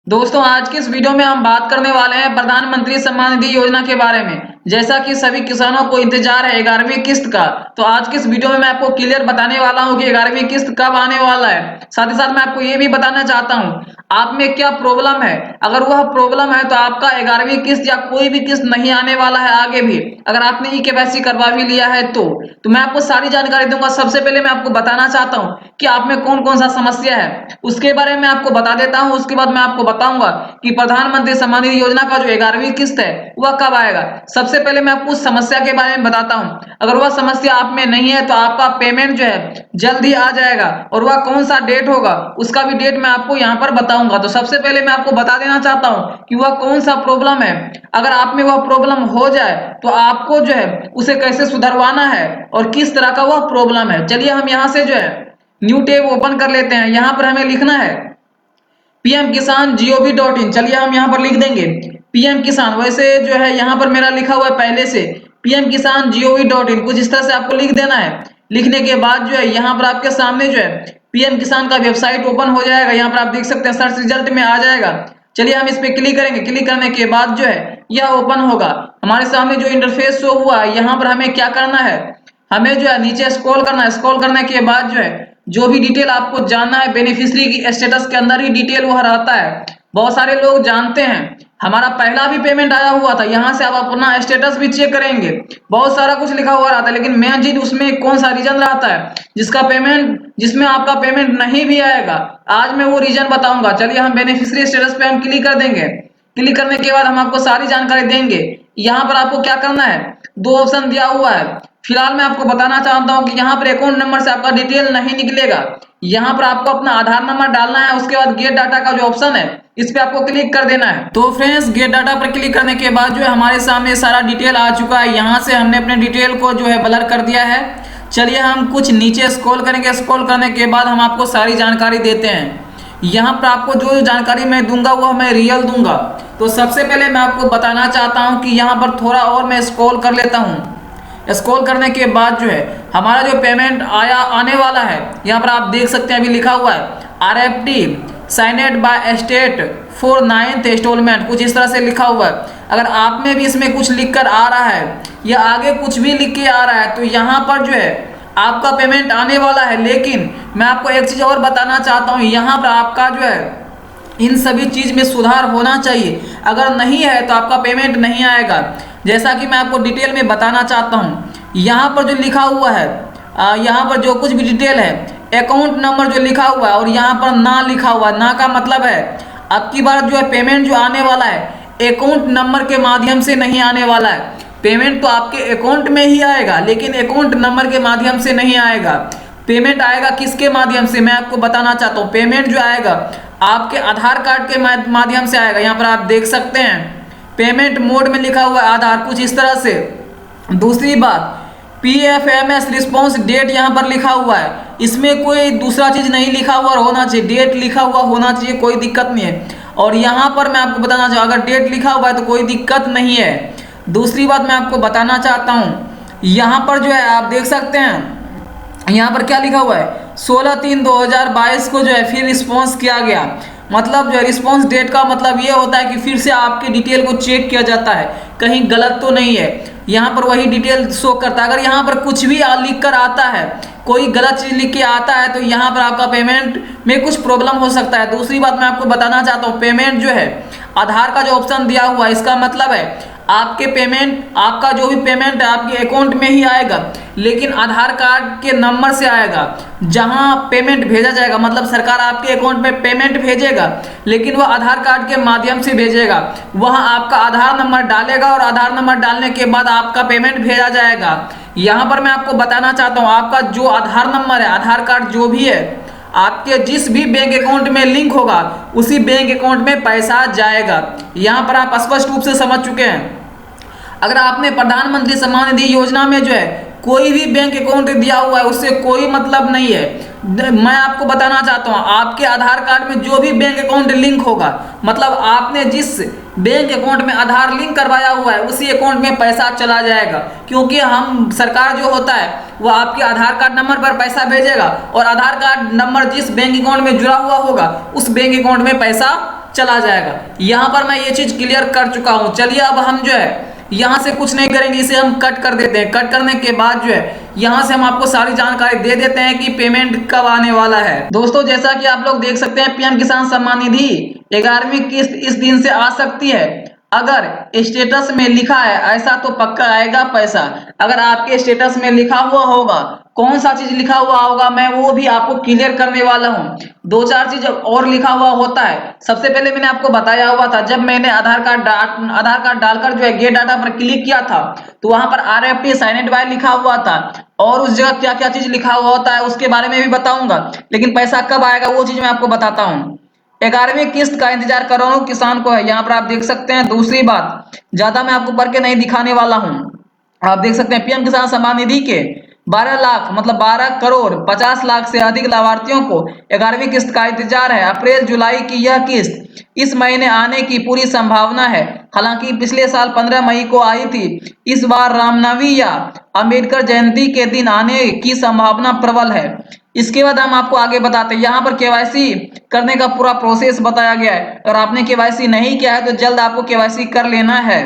दोस्तों आज की इस वीडियो में हम बात करने वाले हैं प्रधानमंत्री सम्मान निधि योजना के बारे में। जैसा कि सभी किसानों को इंतजार है 11वीं किस्त का, तो आज की इस वीडियो में मैं आपको क्लियर बताने वाला हूं कि 11वीं किस्त कब आने वाला है। साथ ही साथ मैं आपको ये भी बताना चाहता हूं आप में क्या प्रॉब्लम है। अगर वह प्रॉब्लम है तो आपका 11वीं किस्त या कोई भी किस्त नहीं आने वाला है आगे भी, अगर आपने ई केवाईसी करवा भी लिया है तो मैं आपको सारी जानकारी दूंगा। सबसे पहले मैं आपको बताना चाहता हूं कि आप में कौन कौन सा समस्या है, उसके बारे में आपको बता देता हूं। उसके बाद मैं आपको बताऊंगा कि प्रधानमंत्री सम्मान निधि योजना का जो 11वीं किस्त है वह कब आएगा। सबसे पहले मैं आपको उस समस्या के बारे में बताता हूं। अगर वह समस्या आप में नहीं है तो आपका पेमेंट जो है जल्द ही आ जाएगा, और वह कौन सा डेट होगा उसका भी डेट मैं आपको यहाँ पर बताऊंगा। तो सबसे पहले मैं आपको बता देना चाहता हूँ कि वह कौन सा प्रॉब्लम है। अगर आप में वह प्रॉब्लम हो जाए तो आपको जो है उसे कैसे सुधरवाना है और किस तरह का वह प्रॉब्लम है। चलिए हम यहाँ से जो है न्यू टैब ओपन कर लेते हैं। यहाँ पर हमें लिखना है pmkisan.gov.in। चलिए हम यहाँ पर लिख देंगे पीएम किसान। वैसे जो है यहाँ पर मेरा लिखा हुआ है पहले से pmkisan.gov.in, कुछ इस तरह से आपको लिख देना है। लिखने के बाद जो है यहाँ पर आपके सामने जो है पीएम किसान का वेबसाइट ओपन हो जाएगा। यहाँ पर आप देख सकते हैं सर्च रिजल्ट में आ जाएगा। चलिए हम इस पे क्लिक करेंगे। क्लिक करने के बाद जो है यह ओपन होगा। हमारे सामने जो इंटरफेस शो हुआ है, यहाँ पर हमें क्या करना है, हमें जो है नीचे स्क्रॉल करना है। स्क्रॉल करने के बाद जो है जो भी डिटेल आपको जानना है, बेनिफिशियरी की स्टेटस के अंदर ही डिटेल वह रहता है। बहुत सारे लोग जानते हैं हमारा पहला भी पेमेंट आया हुआ था, यहाँ से आप अपना स्टेटस भी चेक करेंगे, बहुत सारा कुछ लिखा हुआ रहता है। लेकिन मेन चीज उसमें कौन सा रीजन रहता है जिसमें आपका पेमेंट नहीं भी आएगा, आज मैं वो रीजन बताऊंगा। चलिए हम बेनिफिशियरी स्टेटस पे हम क्लिक कर देंगे। क्लिक करने के बाद हम आपको सारी जानकारी देंगे। यहाँ पर आपको क्या करना है, दो ऑप्शन दिया हुआ है। फिलहाल मैं आपको बताना चाहता हूँ कि यहाँ पर अकाउंट नंबर से आपका डिटेल नहीं निकलेगा। यहाँ पर आपको अपना आधार नंबर डालना है। उसके बाद गेट डाटा का जो ऑप्शन है इस पे आपको क्लिक कर देना है। तो फ्रेंड्स गेट डाटा पर क्लिक करने के बाद जो है हमारे सामने सारा डिटेल आ चुका है। यहाँ से हमने अपने डिटेल को जो है ब्लर कर दिया है। चलिए हम कुछ नीचे स्क्रॉल करेंगे। स्क्रॉल करने के बाद हम आपको सारी जानकारी देते हैं। यहाँ पर आपको जो जानकारी मैं दूंगा वह मैं रियल दूंगा। तो सबसे पहले मैं आपको बताना चाहता हूँ कि यहाँ पर थोड़ा और मैं स्क्रॉल कर लेता हूँ। स्क्रॉल करने के बाद जो है हमारा जो पेमेंट आने वाला है, यहाँ पर आप देख सकते हैं अभी लिखा हुआ है RFT signed by state for 9th instalment, कुछ इस तरह से लिखा हुआ है। अगर आप में भी इसमें कुछ लिख कर आ रहा है या आगे कुछ भी लिख के आ रहा है तो यहाँ पर जो है आपका पेमेंट आने वाला है। लेकिन मैं आपको एक चीज़ और बताना चाहता हूँ, यहाँ पर आपका जो है इन सभी चीज़ में सुधार होना चाहिए। अगर नहीं है तो आपका पेमेंट नहीं आएगा। जैसा कि मैं आपको डिटेल में बताना चाहता हूँ, यहाँ पर जो लिखा हुआ है, यहाँ पर जो कुछ भी डिटेल है, अकाउंट नंबर जो लिखा हुआ है और यहाँ पर ना लिखा हुआ है, ना का मतलब है अब की बार जो है पेमेंट जो आने वाला है अकाउंट नंबर के माध्यम से नहीं आने वाला है। पेमेंट तो आपके अकाउंट में ही आएगा लेकिन अकाउंट नंबर के माध्यम से नहीं आएगा। पेमेंट आएगा किसके माध्यम से मैं आपको बताना चाहता हूँ। पेमेंट जो आएगा आपके आधार कार्ड के माध्यम से आएगा। यहाँ पर आप देख सकते हैं पेमेंट मोड में लिखा हुआ है आधार, कुछ इस तरह से। दूसरी बात PFMS रिस्पॉन्स डेट यहाँ पर लिखा हुआ है, इसमें कोई दूसरा चीज़ नहीं लिखा हुआ होना चाहिए, डेट लिखा हुआ होना चाहिए, कोई दिक्कत नहीं है। और यहाँ पर मैं आपको बताना चाहूँ अगर डेट लिखा हुआ है तो कोई दिक्कत नहीं है। दूसरी बात मैं आपको बताना चाहता हूँ, यहाँ पर जो है आप देख सकते हैं यहाँ पर क्या लिखा हुआ है 16/3/2022 को जो है फिर रिस्पॉन्स किया गया। मतलब जो है रिस्पॉन्स डेट का मतलब ये होता है कि फिर से आपकी डिटेल को चेक किया जाता है कहीं गलत तो नहीं है। यहाँ पर वही डिटेल शो करता है। अगर यहाँ पर कुछ भी लिख कर आता है, कोई गलत चीज़ लिख के आता है तो यहाँ पर आपका पेमेंट में कुछ प्रॉब्लम हो सकता है। दूसरी बात मैं आपको बताना चाहता हूँ, पेमेंट जो है आधार का जो ऑप्शन दिया हुआ है इसका मतलब है आपके पेमेंट, आपका जो भी पेमेंट है आपके अकाउंट में ही आएगा लेकिन आधार कार्ड के नंबर से आएगा। जहां पेमेंट भेजा जाएगा मतलब सरकार आपके अकाउंट में पेमेंट भेजेगा लेकिन वह आधार कार्ड के माध्यम से भेजेगा। वहां आपका आधार नंबर डालेगा और आधार नंबर डालने के बाद आपका पेमेंट भेजा जाएगा। यहाँ पर मैं आपको बताना चाहता हूँ आपका जो आधार नंबर है, आधार कार्ड जो भी है आपके जिस भी बैंक अकाउंट में लिंक होगा उसी बैंक अकाउंट में पैसा जाएगा। यहाँ पर आप स्पष्ट रूप से समझ चुके हैं। अगर आपने प्रधानमंत्री सम्मान निधि योजना में जो है कोई भी बैंक अकाउंट दिया हुआ है उससे कोई मतलब नहीं है। मैं आपको बताना चाहता हूँ आपके आधार कार्ड में जो भी बैंक अकाउंट लिंक होगा मतलब आपने जिस बैंक अकाउंट में आधार लिंक करवाया हुआ है उसी अकाउंट में पैसा चला जाएगा। क्योंकि हम सरकार जो होता है वो आपके आधार कार्ड नंबर पर पैसा भेजेगा और आधार कार्ड नंबर जिस बैंक अकाउंट में जुड़ा हुआ होगा उस बैंक अकाउंट में पैसा चला जाएगा। यहाँ पर मैं ये चीज क्लियर कर चुका हूँ। चलिए अब हम जो है यहाँ से कुछ नहीं करेंगे, इसे हम कट कर देते हैं। कट करने के बाद जो है यहाँ से हम आपको सारी जानकारी दे देते हैं कि पेमेंट कब आने वाला है। दोस्तों जैसा कि आप लोग देख सकते हैं, पीएम किसान सम्मान निधि 11वीं किस्त इस दिन से आ सकती है। अगर स्टेटस में लिखा है ऐसा तो पक्का आएगा पैसा। अगर आपके स्टेटस में लिखा हुआ होगा, कौन सा चीज लिखा हुआ होगा मैं वो भी आपको क्लियर करने वाला हूँ। दो चार चीज और लिखा हुआ होता है। सबसे पहले मैंने आपको बताया हुआ था, जब मैंने आधार कार्ड डालकर जो है गेट डाटा पर क्लिक किया था तो वहां पर RFT साइनेड बाय लिखा हुआ था, और उस जगह क्या क्या चीज लिखा हुआ होता है उसके बारे में भी बताऊंगा। लेकिन पैसा कब आएगा वो चीज मैं आपको बताता हूँ। 11वीं किस्त का इंतजार करोड़ों किसान को है, यहाँ पर आप देख सकते हैं। दूसरी बात, ज्यादा मैं आपको पढ़ के नहीं दिखाने वाला हूँ। आप देख सकते हैं पीएम किसान सम्मान निधि के 12 लाख मतलब 12 करोड़ 50 लाख से अधिक लाभार्थियों को 11वीं किस्त का इंतजार है। अप्रैल जुलाई की यह किस्त इस महीने आने की पूरी संभावना है। हालांकि पिछले साल 15 मई को आई थी, इस बार रामनवमी या अंबेडकर जयंती के दिन आने की संभावना प्रबल है। इसके बाद हम आपको आगे बताते हैं। यहाँ पर केवाईसी करने का पूरा प्रोसेस बताया गया है। अगर आपने केवाईसी नहीं किया है तो जल्द आपको केवाईसी कर लेना है।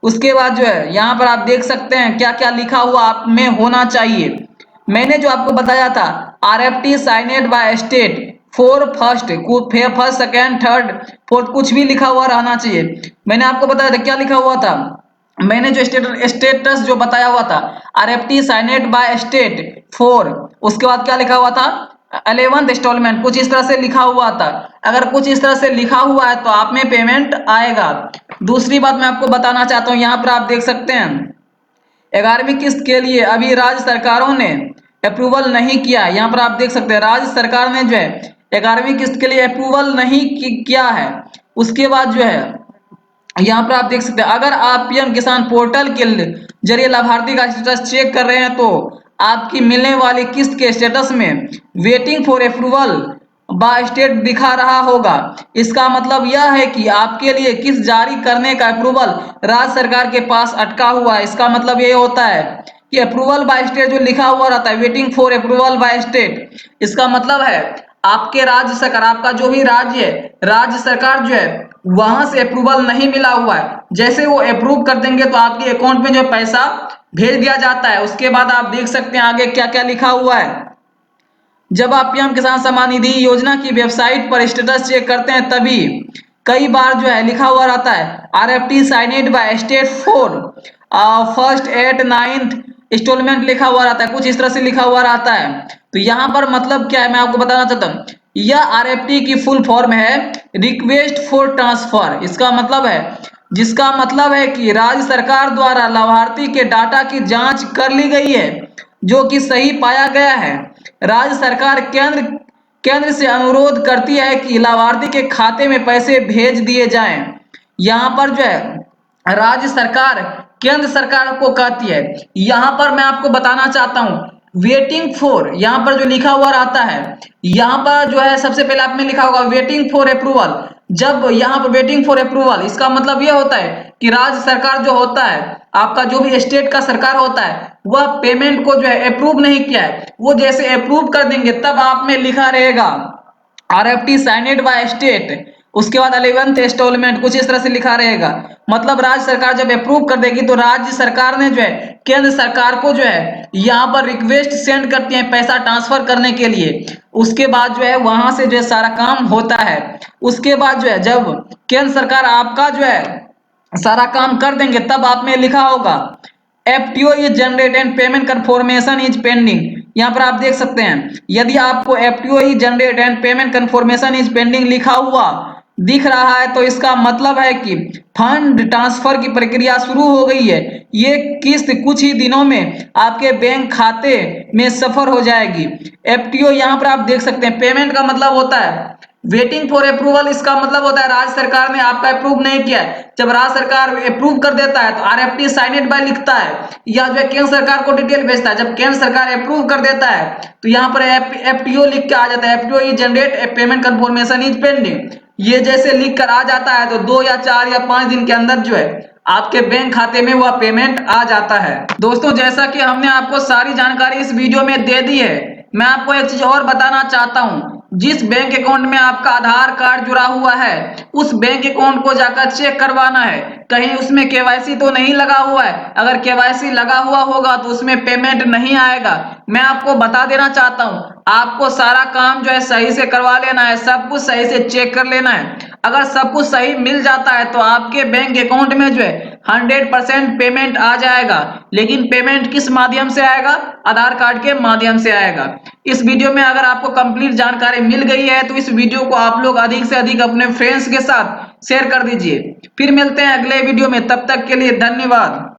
उसके बाद जो है यहाँ पर आप देख सकते हैं क्या क्या लिखा हुआ आप में होना चाहिए। मैंने जो आपको बताया था RFT signed by state for first second third fourth कुछ भी लिखा हुआ रहना चाहिए। मैंने आपको बताया था क्या लिखा हुआ था। मैंने जो स्टेटस जो बताया हुआ था RFT signed by state for, उसके बाद क्या लिखा हुआ था 11th इंस्टॉलमेंट, कुछ इस तरह से लिखा हुआ था। अगर कुछ इस तरह से लिखा हुआ है तो आप में पेमेंट आएगा। दूसरी बात मैं आपको बताना चाहता हूँ, यहाँ पर आप देख सकते हैं 11वीं किस्त के लिए अभी राज्य सरकारों ने अप्रूवल नहीं किया। यहाँ पर आप देख सकते हैं राज्य सरकार ने जो है 11वीं किस्त के लिए अप्रूवल नहीं किया है। उसके बाद जो है यहाँ पर आप देख सकते हैं अगर आप पीएम किसान पोर्टल के जरिए लाभार्थी का स्टेटस चेक कर रहे हैं तो आपकी मिलने वाली किस्त के स्टेटस में waiting for approval by state दिखा रहा होगा। इसका मतलब यह है कि आपके लिए किस्त जारी करने का अप्रूवल राज्य सरकार के पास अटका हुआ है। इसका मतलब ये होता है कि अप्रूवल बाय स्टेट जो लिखा हुआ रहता है waiting for approval by state, इसका मतलब है आपके राज्य सरकार, आपका जो भी राज्य है, राज्य सरकार जो है वहां से अप्रूवल नहीं मिला हुआ है। जैसे वो अप्रूव कर देंगे तो आपके अकाउंट में जो पैसा भेज दिया जाता है। उसके बाद आप देख सकते हैं आगे क्या क्या लिखा हुआ है। जब आप पीएम किसान सम्मान निधि योजना की वेबसाइट पर स्टेटस चेक करते हैं तभी कई बार जो है लिखा हुआ रहता है RFT signed by state for first eight 9th instalment लिखा हुआ रहता है, कुछ इस तरह से लिखा हुआ रहता है। तो यहाँ पर मतलब क्या है मैं आपको बताना चाहता हूँ। यह RFT की फुल फॉर्म है रिक्वेस्ट फॉर ट्रांसफर। इसका मतलब है, जिसका मतलब है कि राज्य सरकार द्वारा लाभार्थी के डाटा की जांच कर ली गई है जो कि सही पाया गया है। राज्य सरकार केंद्र से अनुरोध करती है कि लाभार्थी के खाते में पैसे भेज दिए जाएं। यहाँ पर जो है राज्य सरकार केंद्र सरकार को कहती है। यहाँ पर मैं आपको बताना चाहता हूँ वेटिंग फॉर, यहाँ पर जो लिखा हुआ रहता है यहाँ पर जो है सबसे पहले आप में लिखा होगा वेटिंग फॉर अप्रूवल। जब यहाँ पर वेटिंग फॉर अप्रूवल, इसका मतलब यह होता है कि राज्य सरकार जो होता है, आपका जो भी स्टेट का सरकार होता है, वह पेमेंट को जो है अप्रूव नहीं किया है। वो जैसे अप्रूव कर देंगे तब आप में लिखा रहेगा RFT साइनेड बाय स्टेट, उसके बाद 11th इंस्टॉलमेंट, कुछ इस तरह से लिखा रहेगा। मतलब राज्य सरकार जब अप्रूव कर देगी तो राज्य सरकार ने जो है केंद्र सरकार को जो है यहाँ पर रिक्वेस्ट सेंड करती है पैसा ट्रांसफर करने के लिए। उसके बाद जो है वहां से जो है सारा काम होता है। उसके बाद जो है जब केंद्र सरकार आपका जो है सारा काम कर देंगे तब आप में लिखा होगा FTO is generate and payment confirmation is pending. यहाँ पर आप देख सकते हैं यदि आपको FTO is generate and payment confirmation is pending लिखा हुआ दिख रहा है तो इसका मतलब है कि फंड ट्रांसफर की प्रक्रिया शुरू हो गई है। ये किस्त कुछ ही दिनों में आपके बैंक खाते में सफर हो जाएगी। FTO यहाँ पर आप देख सकते हैं पेमेंट का मतलब होता है वेटिंग फॉर अप्रूवल। इसका मतलब होता है राज्य सरकार ने आपका अप्रूव नहीं किया है। जब राज्य सरकार अप्रूव कर देता है तो RFT साइनेड बाय लिखता है या जो है केंद्र सरकार को डिटेल भेजता है। जब केंद्र सरकार अप्रूव कर देता है तो यहाँ पर FTO लिख के आ जाता है FTO is generate payment confirmation is pending. ये जैसे लिख कर आ जाता है तो 2 या 4 या 5 दिन के अंदर जो है आपके बैंक खाते में वह पेमेंट आ जाता है। दोस्तों जैसा कि हमने आपको सारी जानकारी इस वीडियो में दे दी है, मैं आपको एक चीज और बताना चाहता हूँ। जिस बैंक अकाउंट में आपका आधार कार्ड जुड़ा हुआ है उस बैंक अकाउंट को जाकर चेक करवाना है, कहीं उसमें केवाईसी तो नहीं लगा हुआ है। अगर केवाईसी लगा हुआ होगा तो उसमें पेमेंट नहीं आएगा। मैं आपको बता देना चाहता हूं, आपको सारा काम जो है सही से करवा लेना है, सब कुछ सही से चेक कर लेना है। अगर सब कुछ सही मिल जाता है तो आपके बैंक अकाउंट में जो है 100% पेमेंट आ जाएगा। लेकिन पेमेंट किस माध्यम से आएगा? आधार कार्ड के माध्यम से आएगा। इस वीडियो में अगर आपको कंप्लीट जानकारी मिल गई है तो इस वीडियो को आप लोग अधिक से अधिक अपने फ्रेंड्स के साथ शेयर कर दीजिए। फिर मिलते हैं अगले वीडियो में, तब तक के लिए धन्यवाद।